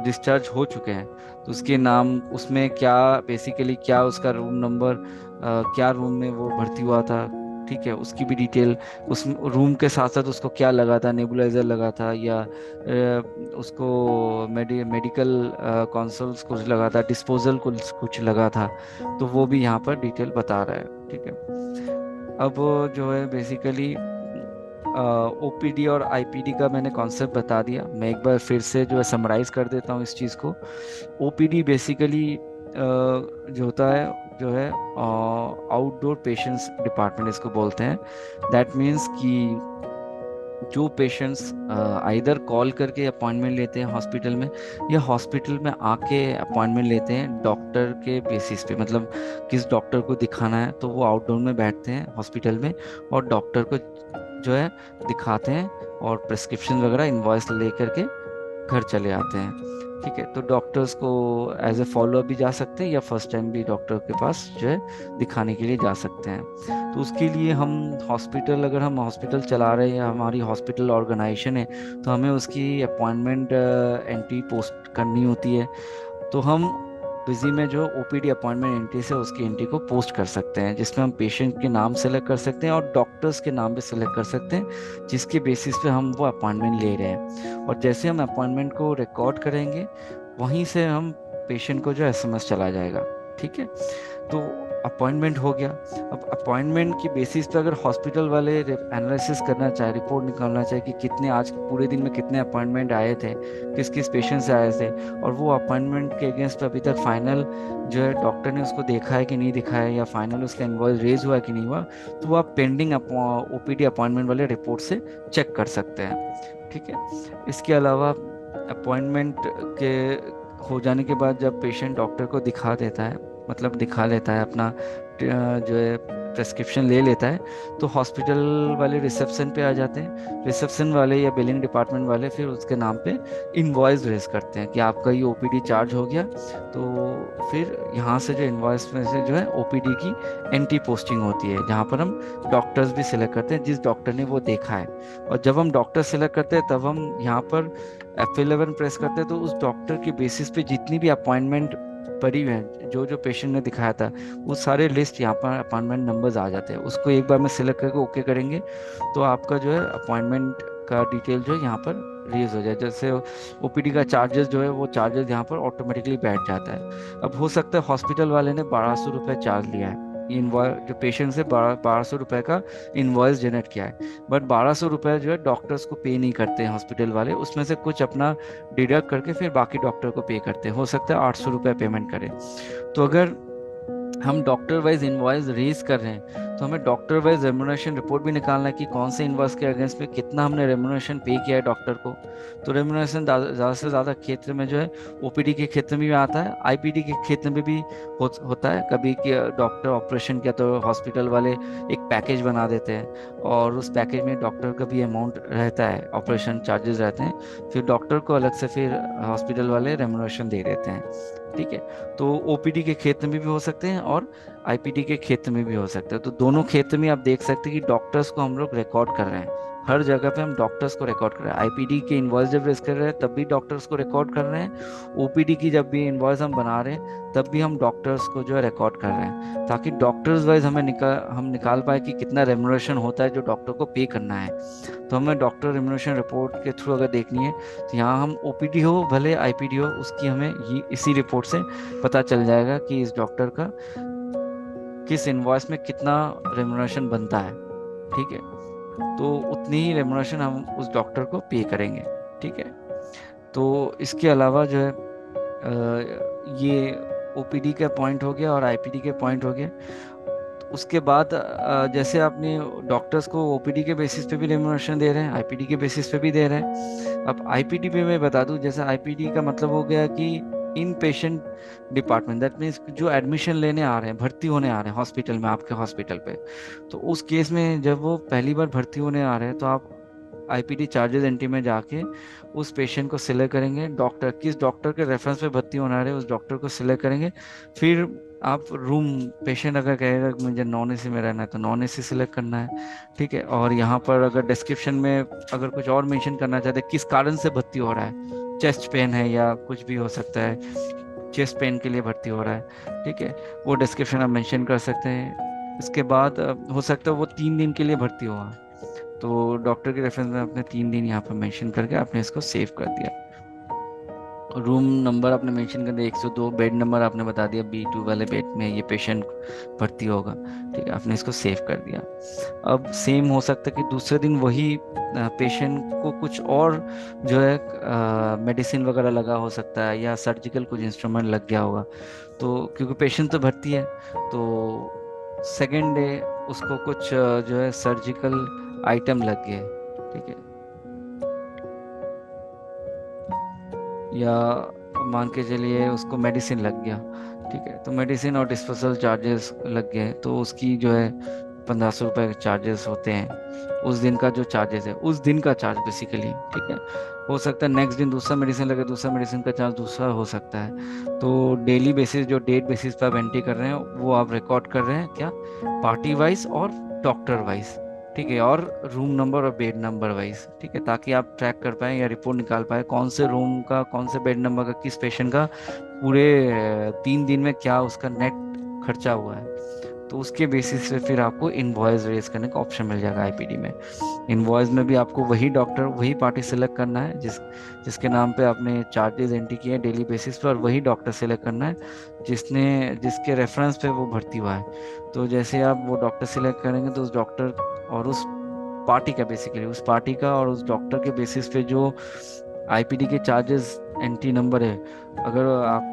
डिस्चार्ज हो चुके हैं, तो उसके नाम, उसमें क्या बेसिकली क्या उसका रूम नंबर, क्या रूम में वो भर्ती हुआ था, ठीक है, उसकी भी डिटेल, उस रूम के साथ साथ उसको क्या लगा था, नेबुलाइजर लगा था या उसको मेडिकल कंसोल्स कुछ लगा था, डिस्पोजल कुछ लगा था, तो वो भी यहाँ पर डिटेल बता रहा है। ठीक है, अब जो है बेसिकली ओपीडी और आईपीडी का मैंने कॉन्सेप्ट बता दिया, मैं एक बार फिर से जो है समराइज कर देता हूँ इस चीज़ को। ओपीडी बेसिकली जो होता है, जो है आउटडोर पेशेंट्स डिपार्टमेंट इसको बोलते हैं। दैट मीन्स कि जो पेशेंट्स आइदर कॉल करके अपॉइंटमेंट लेते हैं हॉस्पिटल में, या हॉस्पिटल में आके अपॉइंटमेंट लेते हैं डॉक्टर के बेसिस पे, मतलब किस डॉक्टर को दिखाना है, तो वो आउटडोर में बैठते हैं हॉस्पिटल में और डॉक्टर को जो है दिखाते हैं और प्रिस्क्रिप्शन वगैरह इनवॉइस ले करके घर चले आते हैं। ठीक है, तो डॉक्टर्स को एज ए फॉलोअप भी जा सकते हैं या फर्स्ट टाइम भी डॉक्टर के पास जो है दिखाने के लिए जा सकते हैं। तो उसके लिए हम हॉस्पिटल, अगर हम हॉस्पिटल चला रहे हैं या हमारी हॉस्पिटल ऑर्गेनाइजेशन है, तो हमें उसकी अपॉइंटमेंट एंट्री पोस्ट करनी होती है। तो हम बिजी में जो ओपीडी अपॉइंटमेंट एंट्री से उसकी एंट्री को पोस्ट कर सकते हैं, जिसमें हम पेशेंट के नाम सेलेक्ट कर सकते हैं और डॉक्टर्स के नाम भी सेलेक्ट कर सकते हैं, जिसके बेसिस पे हम वो अपॉइंटमेंट ले रहे हैं। और जैसे हम अपॉइंटमेंट को रिकॉर्ड करेंगे, वहीं से हम पेशेंट को जो एसएमएस चला जाएगा। ठीक है, तो अपॉइंटमेंट हो गया। अब अपॉइंटमेंट की बेसिस पे अगर हॉस्पिटल वाले एनालिसिस करना चाहे, रिपोर्ट निकालना चाहे कि कितने आज पूरे दिन में कितने अपॉइंटमेंट आए थे, किस किस पेशेंट से आए थे, और वो अपॉइंटमेंट के अगेंस्ट अभी तक फाइनल जो है डॉक्टर ने उसको देखा है कि नहीं देखा है, या फाइनल उसका इनवॉइस रेज हुआ है कि नहीं हुआ, तो वो आप पेंडिंग ओपीडी अपॉइंटमेंट वाले रिपोर्ट से चेक कर सकते हैं। ठीक है, इसके अलावा अपॉइंटमेंट के हो जाने के बाद जब पेशेंट डॉक्टर को दिखा देता है, मतलब दिखा लेता है अपना जो है प्रेस्क्रिप्शन ले लेता है, तो हॉस्पिटल वाले रिसेप्शन पे आ जाते हैं। रिसेप्शन वाले या बिलिंग डिपार्टमेंट वाले फिर उसके नाम पे इनवॉइस रेज करते हैं कि आपका ये ओपीडी चार्ज हो गया। तो फिर यहाँ से जो इनवॉइस में से जो है ओपीडी की एंट्री पोस्टिंग होती है, जहाँ पर हम डॉक्टर्स भी सिलेक्ट करते हैं जिस डॉक्टर ने वो देखा है। और जब हम डॉक्टर सिलेक्ट करते हैं तब हम यहाँ पर F11 प्रेस करते हैं, तो उस डॉक्टर के बेसिस पे जितनी भी अपॉइंटमेंट पड़ी हुई है, जो जो पेशेंट ने दिखाया था, वो सारे लिस्ट यहाँ पर अपॉइंटमेंट नंबर्स आ जाते हैं। उसको एक बार में सिलेक्ट करके ओके करेंगे तो आपका जो है अपॉइंटमेंट का डिटेल जो है यहाँ पर रेज हो जाए। जैसे ओपीडी का चार्जेस जो है वो चार्जेस यहाँ पर ऑटोमेटिकली बैठ जाता है। अब हो सकता है हॉस्पिटल वाले ने 1200 रुपये चार्ज लिया है, इनवॉइस जो पेशेंट से 1200 रुपये का इनवॉइस जनरेट किया है, बट 1200 रुपये जो है डॉक्टर्स को पे नहीं करते हैं हॉस्पिटल वाले, उसमें से कुछ अपना डिडक्ट करके फिर बाकी डॉक्टर को पे करते हैं। हो सकता है 800 रुपये पेमेंट करें। तो अगर हम डॉक्टर वाइज इनवॉइस रेज कर रहे हैं तो हमें डॉक्टर वाइज रेम्यूनरेशन रिपोर्ट भी निकालना है कि कौन से इनवॉइस के अगेंस्ट में कितना हमने रेम्यूनरेशन पे किया है डॉक्टर को। तो रेम्यूनरेशन ज़्यादा से ज़्यादा क्षेत्र में जो है ओपीडी के क्षेत्र में भी आता है, आईपीडी के क्षेत्र में भी होता है। कभी कि डॉक्टर ऑपरेशन किया तो हॉस्पिटल वाले एक पैकेज बना देते हैं और उस पैकेज में डॉक्टर का भी अमाउंट रहता है, ऑपरेशन चार्जेस रहते हैं, फिर डॉक्टर को अलग से फिर हॉस्पिटल वाले रेम्यूनरेशन दे देते हैं। ठीक है, तो ओपीडी के क्षेत्र में भी हो सकते हैं और आईपीडी के क्षेत्र में भी हो सकते हैं। तो दोनों क्षेत्र में आप देख सकते हैं कि डॉक्टर्स को हम लोग रिकॉर्ड कर रहे हैं, हर जगह पे हम डॉक्टर्स को रिकॉर्ड कर रहे हैं। आईपीडी के इनवॉइस जब रेज कर रहे हैं तब भी डॉक्टर्स को रिकॉर्ड कर रहे हैं, ओपीडी की जब भी इनवॉइस हम बना रहे हैं तब भी हम डॉक्टर्स को जो है रिकॉर्ड कर रहे हैं, ताकि डॉक्टर्स वाइज हम निकाल पाए कि कितना रेम्यूनरेशन होता है जो डॉक्टर को पे करना है। तो हमें डॉक्टर रेम्यूनरेशन रिपोर्ट के थ्रू अगर देखनी है तो यहाँ हम ओपीडी हो भले आईपीडी हो, उसकी हमें ये इसी रिपोर्ट से पता चल जाएगा कि इस डॉक्टर का किस इनवॉइस में कितना रेम्यूनरेशन बनता है। ठीक है, तो उतनी ही रेम्यूनरेशन हम उस डॉक्टर को पे करेंगे। ठीक है, तो इसके अलावा जो है ये ओपीडी का पॉइंट हो गया और आईपीडी के पॉइंट हो गया। उसके बाद जैसे आपने डॉक्टर्स को ओपीडी के बेसिस पे भी रेम्यूनरेशन दे रहे हैं, आईपीडी के बेसिस पे भी दे रहे हैं। अब आईपीडी पे मैं बता दूं, जैसे आईपीडी का मतलब हो गया कि इन पेशेंट डिपार्टमेंट, दैट मीन्स जो एडमिशन लेने आ रहे हैं, भर्ती होने आ रहे हैं हॉस्पिटल में, आपके हॉस्पिटल पे, तो उस केस में जब वो पहली बार भर्ती होने आ रहे हैं तो आप आईपीडी चार्जेस एंट्री में जाके उस पेशेंट को सिलेक्ट करेंगे, डॉक्टर किस डॉक्टर के रेफरेंस पे भर्ती होना है उस डॉक्टर को सिलेक्ट करेंगे। फिर आप रूम, पेशेंट अगर कहेगा मुझे नॉन एसी में रहना है तो नॉन एसी सिलेक्ट करना है। ठीक है, और यहाँ पर अगर डिस्क्रिप्शन में अगर कुछ और मेंशन करना चाहते हैं किस कारण से भर्ती हो रहा है, चेस्ट पेन है या कुछ भी हो सकता है, चेस्ट पेन के लिए भर्ती हो रहा है, ठीक है, वो डिस्क्रिप्शन आप मेंशन कर सकते हैं। इसके बाद हो सकता है वो 3 दिन के लिए भर्ती हुआ, तो डॉक्टर के रेफरेंस में आपने 3 दिन यहाँ पर मेंशन करके आपने इसको सेव कर दिया। रूम नंबर आपने मेंशन कर दिया 102, बेड नंबर आपने बता दिया B2 वाले बेड में ये पेशेंट भर्ती होगा। ठीक है, आपने इसको सेव कर दिया। अब सेम हो सकता है कि दूसरे दिन वही पेशेंट को कुछ और जो है मेडिसिन वगैरह लगा हो सकता है या सर्जिकल कुछ इंस्ट्रूमेंट लग गया होगा, तो क्योंकि पेशेंट तो भर्ती है तो सेकेंड डे उसको कुछ जो है सर्जिकल आइटम लग गए। ठीक है, या मान के चलिए उसको मेडिसिन लग गया। ठीक है, तो मेडिसिन और डिस्पोजल चार्जेस लग गए तो उसकी जो है 1500 रुपये के चार्जेस होते हैं, उस दिन का जो चार्जेस है, उस दिन का चार्ज बेसिकली। ठीक है, हो सकता है नेक्स्ट दिन दूसरा मेडिसिन लगे, दूसरा मेडिसिन का चार्ज दूसरा हो सकता है। तो डेली बेसिस जो डेट बेसिस पर आप एंट्री कर रहे हैं वो आप रिकॉर्ड कर रहे हैं क्या, पार्टी वाइज और डॉक्टर वाइज। ठीक है, और रूम नंबर और बेड नंबर वाइज। ठीक है, ताकि आप ट्रैक कर पाए या रिपोर्ट निकाल पाए कौन से रूम का, कौन से बेड नंबर का, किस पेशेंट का पूरे 3 दिन में क्या उसका नेट खर्चा हुआ है। तो उसके बेसिस पे फिर आपको इनवॉइस रेज करने का ऑप्शन मिल जाएगा आईपीडी में। इनवॉइस में भी आपको वही डॉक्टर, वही पार्टी सिलेक्ट करना है जिसके नाम पे आपने चार्जेस एंट्री किए हैं डेली बेसिस पर, और वही डॉक्टर सिलेक्ट करना है जिसके रेफरेंस पे वो भर्ती हुआ है। तो जैसे आप वो डॉक्टर सिलेक्ट करेंगे तो उस डॉक्टर और उस पार्टी का, बेसिकली उस पार्टी का और उस डॉक्टर के बेसिस पे जो आईपीडी के चार्जेस एंट्री नंबर है, अगर आप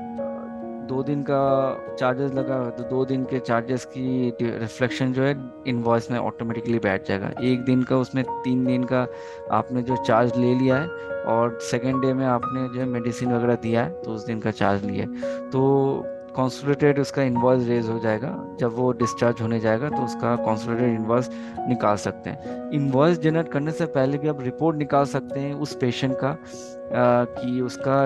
2 दिन का चार्जेस लगा तो 2 दिन के चार्जेस की रिफ्लेक्शन जो है इनवॉइस में ऑटोमेटिकली बैठ जाएगा। 1 दिन का उसमें 3 दिन का आपने जो चार्ज ले लिया है, और सेकेंड डे में आपने जो है मेडिसिन वगैरह दिया है तो उस दिन का चार्ज लिया है, तो कॉन्सोलिडेटेड उसका इनवॉइस रेज हो जाएगा। जब वो डिस्चार्ज होने जाएगा तो उसका कॉन्सोलिडेटेड इनवॉइस निकाल सकते हैं। इनवॉइस जनरेट करने से पहले भी आप रिपोर्ट निकाल सकते हैं उस पेशेंट का कि उसका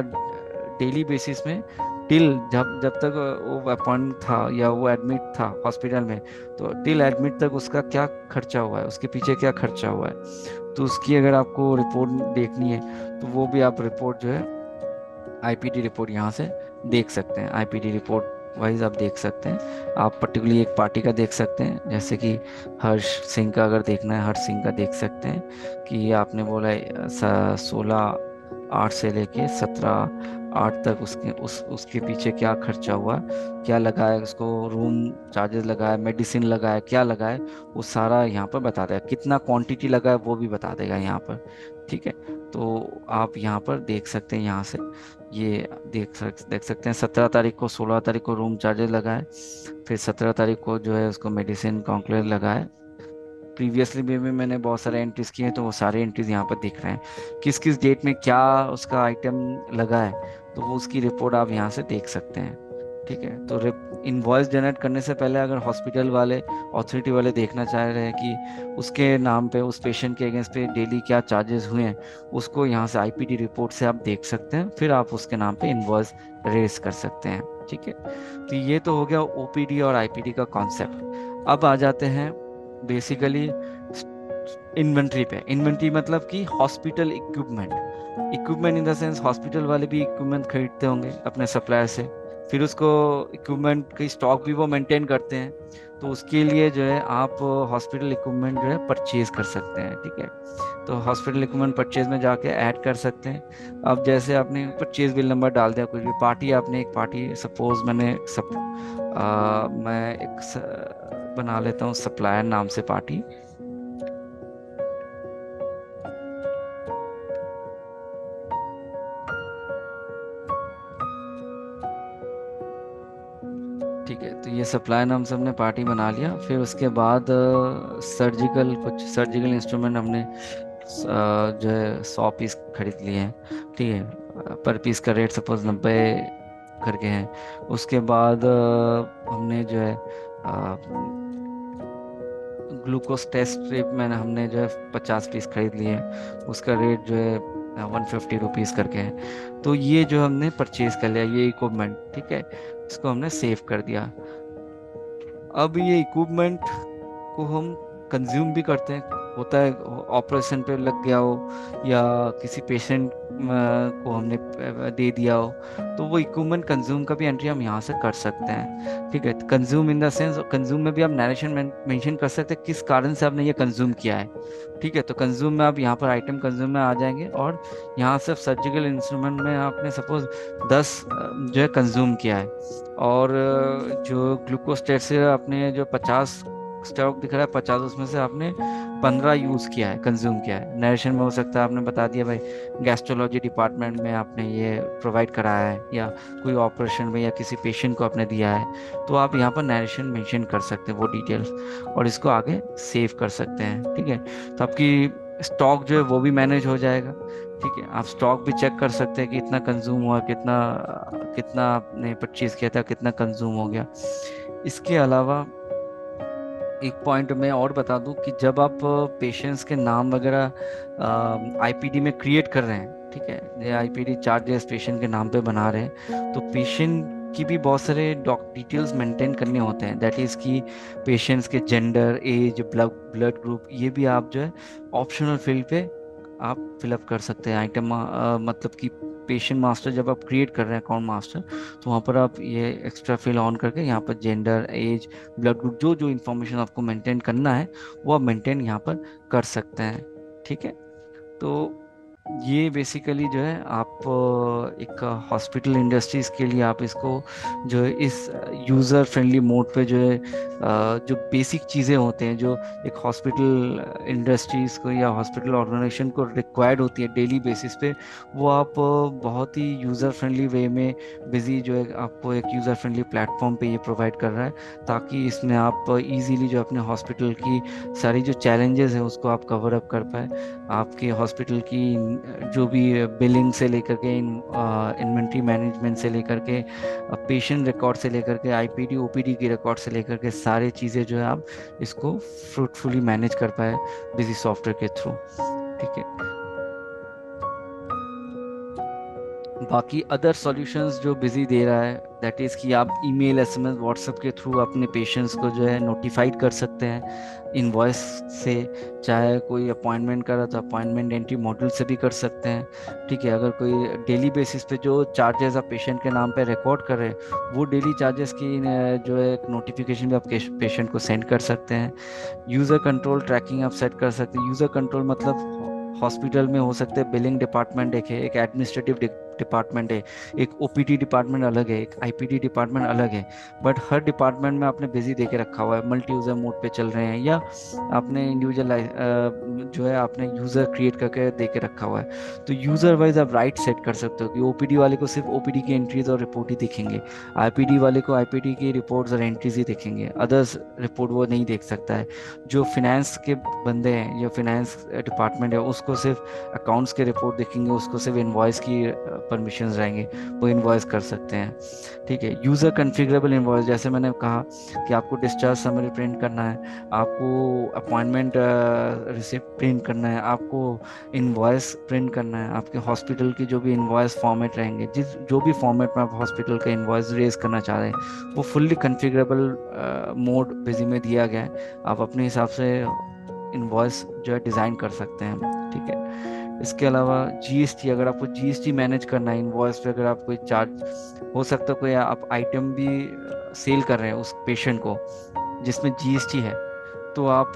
डेली बेसिस में टिल जब तक वो अपॉइंट था या वो एडमिट था हॉस्पिटल में, तो टिल एडमिट तक उसका क्या खर्चा हुआ है, उसके पीछे क्या खर्चा हुआ है, तो उसकी अगर आपको रिपोर्ट देखनी है तो वो भी आप रिपोर्ट जो है आईपीडी रिपोर्ट यहाँ से देख सकते हैं। आईपीडी रिपोर्ट वाइज आप देख सकते हैं। आप पर्टिकुलरली एक पार्टी का देख सकते हैं, जैसे कि हर्ष सिंह का अगर देखना है, हर्ष सिंह का देख सकते हैं कि आपने बोला 16/8 से लेके 17/8 तक उसके पीछे क्या खर्चा हुआ, क्या लगा है, उसको रूम चार्जेस लगा है, मेडिसिन लगा है, क्या लगा है, वो सारा यहाँ पर बता देगा। कितना क्वांटिटी लगा है वो भी बता देगा यहाँ पर। ठीक है, तो आप यहाँ पर देख सकते हैं, यहाँ से ये देख सकते हैं 17 तारीख को, 16 तारीख को रूम चार्जेस लगा है, फिर 17 तारीख को जो है उसको मेडिसिन कॉन्क्लेव लगा है। प्रीवियसली भी मैंने बहुत सारे एंट्रीज किए हैं तो वो सारे एंट्रीज यहाँ पर दिख रहे हैं, किस किस डेट में क्या उसका आइटम लगा है, तो वो उसकी रिपोर्ट आप यहाँ से देख सकते हैं। ठीक है, तो इनवॉइस जनरेट करने से पहले अगर हॉस्पिटल वाले, अथॉरिटी वाले देखना चाह रहे हैं कि उसके नाम पे, उस पेशेंट के अगेंस्ट पे डेली क्या चार्जेस हुए हैं, उसको यहाँ से आईपीडी रिपोर्ट से आप देख सकते हैं, फिर आप उसके नाम पे इनवॉइस रेज कर सकते हैं। ठीक है, तो ये तो हो गया ओपीडी और आईपीडी का कॉन्सेप्ट। अब आ जाते हैं बेसिकली इन्वेंट्री पे। इन्वेंट्री मतलब कि hospital equipment. Equipment in the sense hospital वाले भी इक्विपमेंट खरीदते होंगे अपने सप्लायर से, फिर उसको इक्विपमेंट की स्टॉक भी वो मेंटेन करते हैं। तो उसके लिए जो है आप हॉस्पिटल इक्विपमेंट जो है परचेज कर सकते हैं, ठीक है। तो हॉस्पिटल इक्विपमेंट परचेज में जाके ऐड कर सकते हैं। अब जैसे आपने परचेज बिल नंबर डाल दिया, कुछ भी पार्टी, आपने एक पार्टी सपोज मैं बना लेता हूँ सप्लायर नाम से पार्टी। ठीक है, तो ये सप्लाई नाम से हमने पार्टी बना लिया। फिर उसके बाद कुछ सर्जिकल इंस्ट्रूमेंट हमने जो है 100 पीस खरीद लिए हैं, ठीक है। पर पीस का रेट सपोज 90 करके हैं। उसके बाद हमने जो है ग्लूकोज टेस्ट स्ट्रिप में हमने जो है 50 पीस खरीद लिए हैं। उसका रेट जो है 150 रुपीज़ करके है। तो ये जो हमने परचेज कर लिया ये इक्विपमेंट, ठीक है, इसको हमने सेव कर दिया। अब ये इक्विपमेंट को हम कंज्यूम भी करते हैं। होता है ऑपरेशन पे लग गया हो या किसी पेशेंट को हमने दे दिया हो, तो वो इक्विपमेंट कंज्यूम का भी एंट्री हम यहाँ से कर सकते हैं, ठीक है। Consume in the sense, consume में भी आप नरेशन मेंशन कर सकते हैं किस कारण से आपने ये कंज्यूम किया है, ठीक है। तो कंज्यूम में आप यहाँ पर आइटम कंज्यूम में आ जाएंगे और यहाँ सिर्फ सर्जिकल इंस्ट्रूमेंट में आपने सपोज 10 जो है कंज्यूम किया है, और जो ग्लूकोज टेस्ट से आपने जो 50 स्टॉक दिख रहा है, 50 उसमें से आपने 15 यूज किया है, कंज्यूम किया है। नरेशन में हो सकता है आपने बता दिया भाई गैस्ट्रोलॉजी डिपार्टमेंट में आपने ये प्रोवाइड कराया है, या कोई ऑपरेशन में या किसी पेशेंट को आपने दिया है, तो आप यहाँ पर नरेशन मेंशन कर सकते हैं वो डिटेल्स, और इसको आगे सेव कर सकते हैं, ठीक है। तो आपकी स्टॉक जो है वो भी मैनेज हो जाएगा, ठीक है। आप स्टॉक भी चेक कर सकते हैं कि इतना कंज्यूम हुआ, कितना कितना आपने परचेज किया था, कितना कंज्यूम हो गया। इसके अलावा एक पॉइंट मैं और बता दूं कि जब आप पेशेंट्स के नाम वगैरह आईपीडी में क्रिएट कर रहे हैं, ठीक है, ये आईपीडी चार्जेस पेशेंट के नाम पे बना रहे हैं, तो पेशेंट की भी बहुत सारे डिटेल्स मेंटेन करने होते हैं। दैट इज़ कि पेशेंट्स के जेंडर, एज, ब्लड ग्रुप, ये भी आप जो है ऑप्शनल फील्ड पे आप फिलअप कर सकते हैं। आइटम मतलब कि पेशेंट मास्टर जब आप क्रिएट कर रहे हैं अकाउंट मास्टर, तो वहाँ पर आप ये एक्स्ट्रा फिल ऑन करके यहाँ पर जेंडर, एज, ब्लड ग्रुप, जो जो इन्फॉर्मेशन आपको मेंटेन करना है वो आप मेंटेन यहाँ पर कर सकते हैं, ठीक है। तो ये बेसिकली जो है आप एक हॉस्पिटल इंडस्ट्रीज के लिए आप इसको जो है इस यूज़र फ्रेंडली मोड पे जो है जो बेसिक चीज़ें होते हैं जो एक हॉस्पिटल इंडस्ट्रीज को या हॉस्पिटल ऑर्गेनाइजेशन को रिक्वायर्ड होती है डेली बेसिस पे, वो आप बहुत ही यूज़र फ्रेंडली वे में बिजी जो है आपको एक यूज़र फ्रेंडली प्लेटफॉर्म पे ये प्रोवाइड कर रहा है, ताकि इसमें आप इजीली जो अपने हॉस्पिटल की सारी जो चैलेंजेस हैं उसको आप कवर अप कर पाए। आपके हॉस्पिटल की जो भी बिलिंग से लेकर के इन्वेंट्री मैनेजमेंट से लेकर के पेशेंट रिकॉर्ड से लेकर के आईपीडी ओपीडी की रिकॉर्ड से लेकर के सारी चीज़ें जो है आप इसको फ्रूटफुली मैनेज कर पाए बिजी सॉफ्टवेयर के थ्रू, ठीक है। बाकी अदर सॉल्यूशंस जो बिजी दे रहा है, दैट इज़ कि आप ईमेल, एसएमएस, व्हाट्सएप के थ्रू अपने पेशेंट्स को जो है नोटिफाइड कर सकते हैं इनवॉइस से। चाहे कोई अपॉइंटमेंट करा तो अपॉइंटमेंट एंट्री मॉड्यूल से भी कर सकते हैं, ठीक है। अगर कोई डेली बेसिस पे जो चार्जेस आप पेशेंट के नाम पे रिकॉर्ड कर रहे हैं, वो डेली चार्जेस की जो है नोटिफिकेशन भी आप पेशेंट को सेंड कर सकते हैं। यूज़र कंट्रोल ट्रैकिंग आप सेट कर सकते हैं। यूज़र कंट्रोल मतलब हॉस्पिटल में हो सकते हैं बिलिंग डिपार्टमेंट एक है, एक एडमिनिस्ट्रेटिव डिपार्टमेंट है, एक ओपीडी डिपार्टमेंट अलग है, एक आईपीडी डिपार्टमेंट अलग है, बट हर डिपार्टमेंट में आपने बिजी देके रखा हुआ है, मल्टी यूज़र मोड पे चल रहे हैं, या आपने इंडिविजुअल जो है आपने यूज़र क्रिएट करके देके रखा हुआ है। तो यूज़र वाइज आप राइट सेट कर सकते हो कि ओपीडी वाले को सिर्फ ओपीडी की एंट्रीज और रिपोर्ट ही दिखेंगे, आईपीडी वाले को आईपीडी की रिपोर्ट्स और एंट्रीज ही दिखेंगे, अदर्स रिपोर्ट वो नहीं देख सकता है। जो फिनेंस के बंदे हैं, जो फिनेंस डिपार्टमेंट है, उसको सिर्फ अकाउंट्स के रिपोर्ट दिखेंगे, उसको सिर्फ इनवॉइस की परमिशंस रहेंगे वो इन्वॉइस कर सकते हैं। ठीक है, यूज़र कन्फिगरेबल इन्वॉइस, जैसे मैंने कहा कि आपको डिस्चार्ज समरी प्रिंट करना है, आपको अपॉइंटमेंट रिसिप्ट प्रिंट करना है, आपको इन्वॉइस प्रिंट करना है, आपके हॉस्पिटल की जो भी इन्वॉइस फॉर्मेट रहेंगे, जिस जो भी फॉर्मेट में आप हॉस्पिटल का इन्वॉइस रेज करना चाह रहे हैं, वो फुल्ली कन्फिगरेबल मोड बिजी में दिया गया है। आप अपने हिसाब से इन्वॉइस जो है डिज़ाइन कर सकते हैं। ठीक है, इसके अलावा जीएसटी, अगर आपको जीएसटी मैनेज करना है इन्वॉइस पे, अगर आप कोई चार्ज, हो सकता है कोई आप आइटम भी सेल कर रहे हैं उस पेशेंट को जिसमें जीएसटी है, तो आप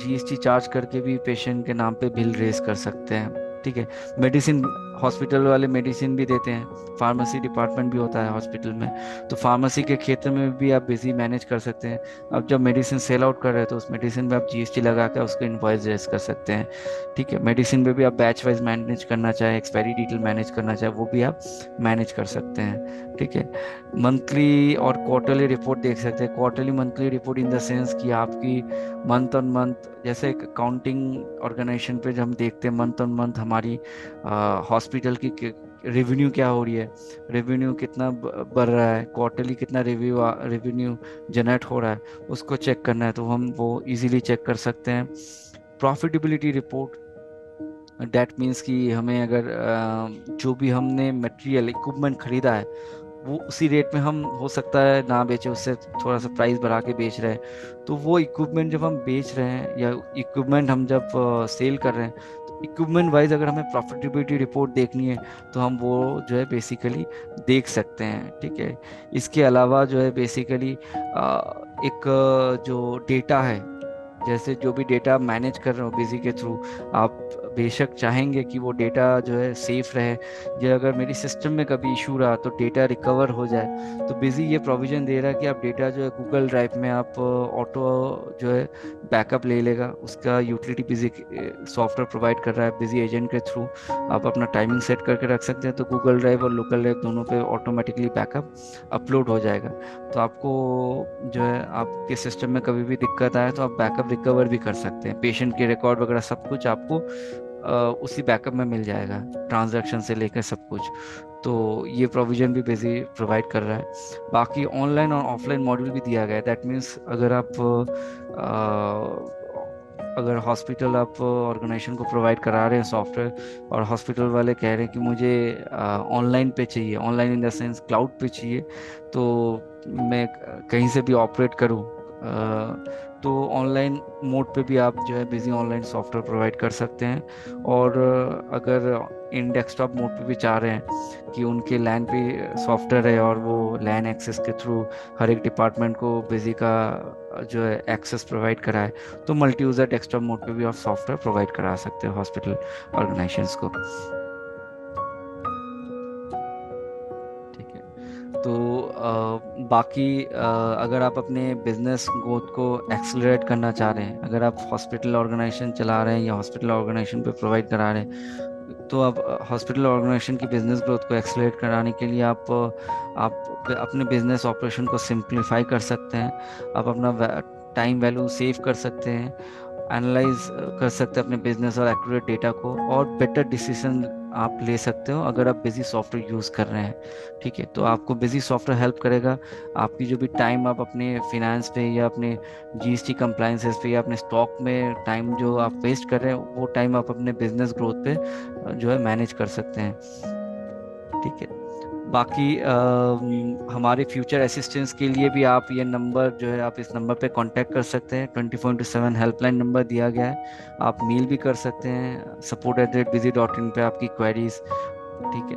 जीएसटी चार्ज करके भी पेशेंट के नाम पे बिल रेज कर सकते हैं। ठीक है, मेडिसिन, हॉस्पिटल वाले मेडिसिन भी देते हैं, फार्मेसी डिपार्टमेंट भी होता है हॉस्पिटल में, तो फार्मेसी के क्षेत्र में भी आप बिजी मैनेज कर सकते हैं। अब जब मेडिसिन सेल आउट कर रहे हैं तो उस मेडिसिन में आप जीएसटी लगा कर उसको इन्वॉइस रेज कर सकते हैं। ठीक है, मेडिसिन में भी आप बैच वाइज मैनेज करना चाहें, एक्सपायरी डिटेल मैनेज करना चाहें, वो भी आप मैनेज कर सकते हैं। ठीक है, मंथली और क्वार्टरली रिपोर्ट देख सकते हैं। Quarterly monthly report in the sense कि आपकी मंथ ऑन मंथ, जैसे एक अकाउंटिंग ऑर्गेनाइजेशन पे जब हम देखते हैं मंथ ऑन मंथ हमारी हॉस्पिटल की रेवेन्यू क्या हो रही है, रेवेन्यू कितना बढ़ रहा है, क्वार्टरली कितना रेवेन्यू जनरेट हो रहा है, उसको चेक करना है तो हम वो इजीली चेक कर सकते हैं। प्रॉफिटेबिलिटी रिपोर्ट, दैट मीन्स कि हमें अगर जो भी हमने मटेरियल इक्विपमेंट खरीदा है वो उसी रेट में हम हो सकता है ना बेचे, उससे थोड़ा सा प्राइस बढ़ा के बेच रहे हैं, तो वो इक्विपमेंट जब हम बेच रहे हैं या इक्विपमेंट हम जब सेल कर रहे हैं, तो इक्विपमेंट वाइज अगर हमें प्रॉफिटेबिलिटी रिपोर्ट देखनी है तो हम वो जो है बेसिकली देख सकते हैं। ठीक है, इसके अलावा जो है बेसिकली एक जो डेटा है, जैसे जो भी डेटा मैनेज कर रहे हो बिजी के थ्रू, आप बेशक चाहेंगे कि वो डेटा जो है सेफ रहे, या अगर मेरी सिस्टम में कभी इशू रहा तो डेटा रिकवर हो जाए, तो बिजी ये प्रोविजन दे रहा है कि आप डेटा जो है गूगल ड्राइव में आप ऑटो जो है बैकअप ले लेगा, उसका यूटिलिटी बिजी सॉफ्टवेयर प्रोवाइड कर रहा है बिजी एजेंट के थ्रू। आप अपना टाइमिंग सेट करके रख सकते हैं तो गूगल ड्राइव और लोकल ड्राइव दोनों पे ऑटोमेटिकली बैकअप अपलोड हो जाएगा। तो आपको जो है आपके सिस्टम में कभी भी दिक्कत आए तो आप बैकअप रिकवर भी कर सकते हैं, पेशेंट के रिकॉर्ड वगैरह सब कुछ आपको उसी बैकअप में मिल जाएगा, ट्रांजैक्शन से लेकर सब कुछ। तो ये प्रोविजन भी बिजी प्रोवाइड कर रहा है। बाकी ऑनलाइन और ऑफलाइन मॉड्यूल भी दिया गया है, दैट मीन्स अगर आप अगर हॉस्पिटल आप ऑर्गेनाइजेशन को प्रोवाइड करा रहे हैं सॉफ्टवेयर और हॉस्पिटल वाले कह रहे हैं कि मुझे ऑनलाइन पे चाहिए, online in the sense cloud पे चाहिए, तो मैं कहीं से भी ऑपरेट करूं, तो ऑनलाइन मोड पे भी आप जो है बिजी ऑनलाइन सॉफ्टवेयर प्रोवाइड कर सकते हैं। और अगर इन डेस्कटॉप मोड पे भी चाह रहे हैं कि उनके लैन पे सॉफ्टवेयर है और वो लैन एक्सेस के थ्रू हर एक डिपार्टमेंट को बिजी का जो है एक्सेस प्रोवाइड कराए, तो मल्टी यूज़र डेस्कटॉप मोड पे भी आप सॉफ्टवेयर प्रोवाइड करा सकते हो हॉस्पिटल ऑर्गेनाइजेशंस को। ठीक है, तो बाकी अगर आप अपने बिजनेस ग्रोथ को एक्सेलरेट करना चाह रहे हैं, अगर आप हॉस्पिटल ऑर्गेनाइजेशन चला रहे हैं या हॉस्पिटल ऑर्गेनाइजेशन पे प्रोवाइड करा रहे हैं, तो आप हॉस्पिटल ऑर्गेनाइजेशन की बिजनेस ग्रोथ को एक्सेलरेट कराने के लिए आप अपने बिजनेस ऑपरेशन को सिंप्लीफाई कर सकते हैं, आप अपना टाइम वैल्यू सेव कर सकते हैं, एनालाइज कर सकते हैं अपने बिजनेस और एक्यूरेट डेटा को, और बेटर डिसीजन आप ले सकते हो अगर आप बिजी सॉफ्टवेयर यूज़ कर रहे हैं। ठीक है, तो आपको बिजी सॉफ्टवेयर हेल्प करेगा, आपकी जो भी टाइम आप अपने फिनेंस पे या अपने जीएसटी कंप्लायंसेस पे या अपने स्टॉक में टाइम जो आप वेस्ट कर रहे हैं, वो टाइम आप अपने बिजनेस ग्रोथ पे जो है मैनेज कर सकते हैं। ठीक है, बाकी हमारे फ्यूचर असिस्टेंस के लिए भी आप ये नंबर जो है, आप इस नंबर पे कांटेक्ट कर सकते हैं, 24/7 हेल्पलाइन नंबर दिया गया है। आप मेल भी कर सकते हैं support@busy.in पे आपकी क्वेरीज। ठीक है।